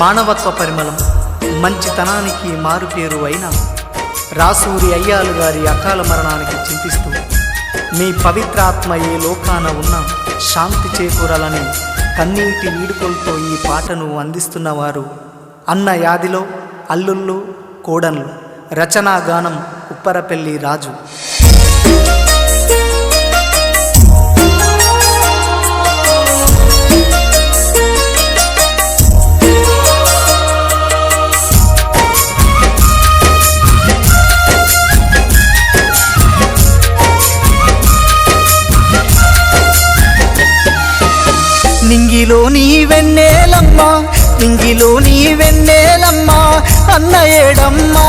మానవత్వ పరిమళం, మంచితనానికి మారుపేరు అయిన రాసూరి అయ్యాలు గారి అకాల మరణానికి చింతిస్తూ మీ పవిత్రాత్మ ఏ లోకాన ఉన్న శాంతి చేకూరాలని కన్నీటి ఈడుకొలతో ఈ పాటను అందిస్తున్నవారు అన్న యాదిలో అల్లుళ్ళు కోడన్లు. రచనా గానం ఉప్పరపెల్లి రాజు. నింగిలో నీ వెన్నెలమ్మా, నింగిలో నీ వెన్నెలమ్మా, అన్న ఏడమ్మా.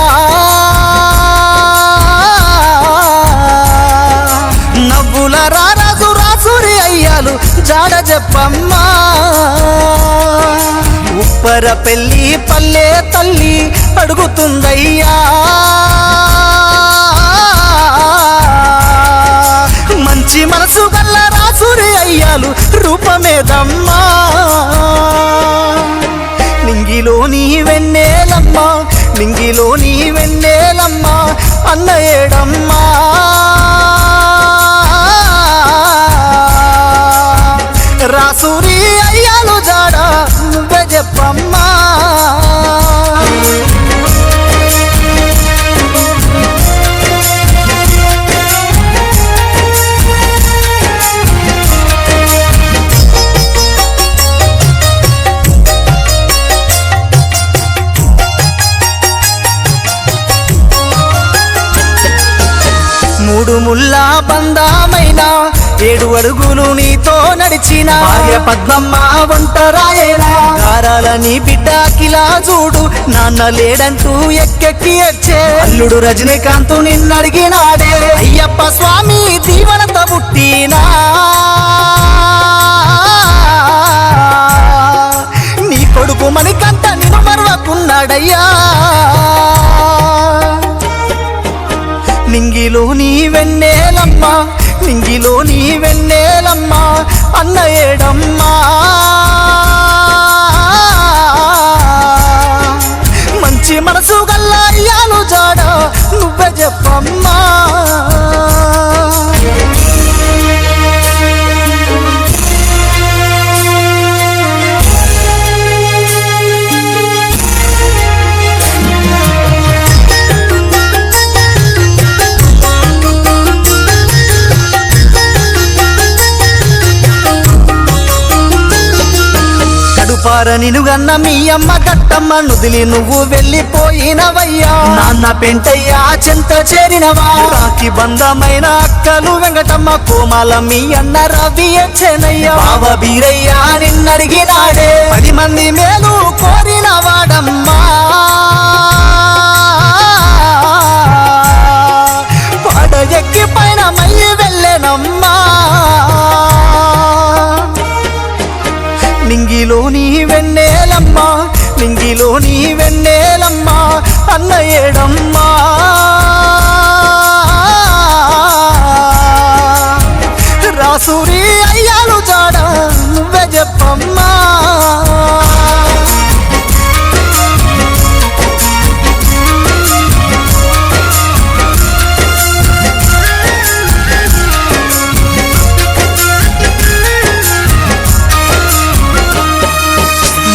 నవ్వుల రారాజు రాసూరి అయ్యాలు జాడ చెప్పమ్మా. ఉప్పరపెల్లి పల్లె తల్లి అడుగుతుందయ్యా, మంచి మనసు గల్ల రాసూరి అయ్యాలు రూపమేదమ్మా. నింగిలో నీ వెన్నెలమ్మా, నింగిలో నీ వెన్నెలమ్మా, అన్న ఏడమ్మా. రాసూరి అయ్యాలు జాడ నువ్వే చెప్పమ్మా. మూడు ముళ్ళ బంధమైన 7 అడుగులు నీతో నడిచిన భార్య పద్మమ్మ ఒంటరాయేనా. గారాల నీ బిడ్డ కిలా చూడు, నాన్న లేడంటూ ఎక్కెక్కి వచ్చే అల్లుడు రజనీకాంత్ నిన్నడిగినాడే. అయ్యప్ప స్వామి దీవెనతో పుట్టినా నీ కొడుకు మణికంఠ నిన్ను మరవకున్నాడయ్యా. నింగిలో నీ వెన్నెలమ్మా, నింగిలో నీ వెన్నెలమ్మా, అన్న ఏడమ్మా. మంచి మనసు గల్ల అయ్యాలు జాడ నువ్వే చెప్పమ్మా. నినుగన్న మీ అమ్మ కట్టమ్మ నుదిలి నువ్వు వెళ్ళిపోయినవయ్యా. నాన్న పెంటయ్యా చెంత చేరినవా. రాకి బంధమైన అక్కలు వెంకటమ్మ కోమాల మీ అన్న రవి ఎచ్చెనయ్యా. బావ బీరయ్యా నిన్నడిగినాడే 10 మంది మేలు కోరిన వాడమ్మా. పాడ ఎక్కి పైన మళ్ళీ వెళ్ళేనమ్మా. నింగిలో నీ వెన్నెలమ్మా, నింగిలో నీ వెన్నెలమ్మా, అన్న ఏడమ్మా. రాసూరి అయ్యాలు జాడ నువ్వే చెప్పమ్మా.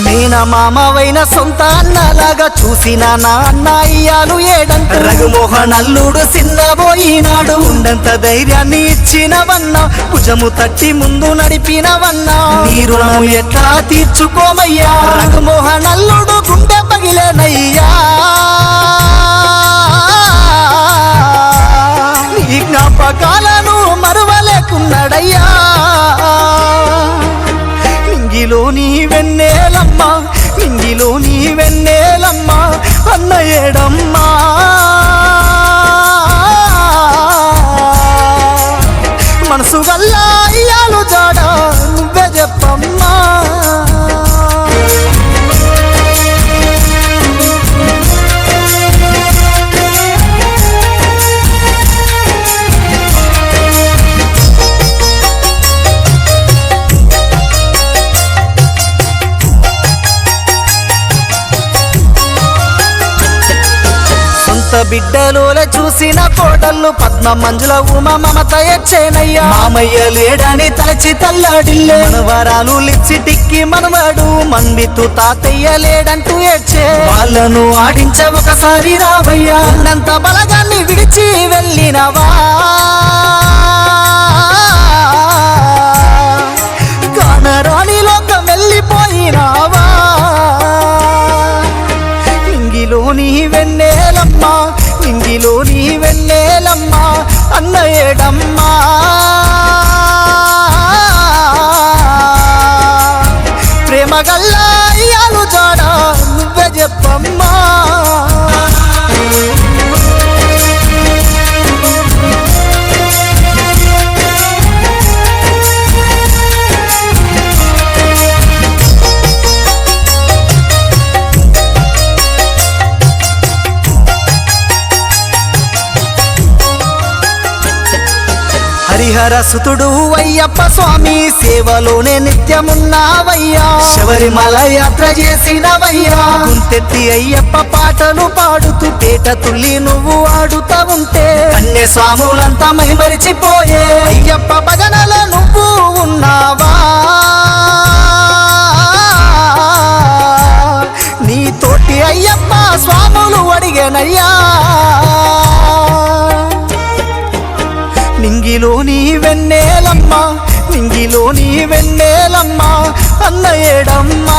నేన మామవైన సొంత అన్నలాగా చూసిన నా అన్న అయ్యాలు ఏడంట. రఘుమోహన్ అల్లుడు సిన్నబోయినాడు, ఉండంత ధైర్యాన్ని ఇచ్చినవన్నా. భుజము తట్టి ముందు నడిపినవన్నా, నీ రుణము ఎట్లా తీర్చుకోమయ్యా. రఘుమోహన్ అల్లుడు గుండె పగిలేనయ్యా. నీ జ్ఞాపకాలను మరువలేకున్నాడయ్యా. నింగిలో నీ వెన్నెలమ్మా, నింగిలో నీ వెన్నెలమ్మా, అన్న ఏడమ్మా. మనసు గల్ల అయ్యాలు జాడ నువ్వే చెప్పమ్మా. సొంత బిడ్డలోల చూసిన కోడళ్ళు పద్మ మంజుల ఉమా మమత ఎచ్చేనయ్యా మామయ్య లేడని తలచి తల్లాడిల్లే మనవరాలు లిప్సిటిక్కి మనవాడు మన్వితు తాతయ్య లేడంటూ ఏడ్చే వాళ్ళను ఆడించ ఒకసారి రావయ్యా అన్నంత బలగాన్ని విడిచి వెళ్ళినవా కానరాని లోకం వెళ్ళిపోయినావా నింగిలోని వెన్నెలమ్మ నింగిలోని వెన్నెలమ్మ అన్న ఏడమ్మా ప్రేమ గల్లా అయ్యాలు జాడ నువ్వే చెప్పమ్మా హరిహర సుతుడు అయ్యప్ప స్వామి సేవలోనే నిత్యమున్నావయ్యా శబరిమల యాత్ర చేసినవయ్యా గుంతెత్తి అయ్యప్ప పాటలు పాడుతూ పేట తుల్లి నువ్వు ఆడుతా ఉంటే అన్య స్వాములంతా మైమరిచిపోయే అయ్యప్ప భజనలో నువ్వు ఉన్నావా నీ తోటి అయ్యప్ప స్వాములు అడిగేనయ్యా నింగిలోని వెన్నెలమ్మ నింగిలోని వెన్నెలమ్మ అన్న ఏడమ్మా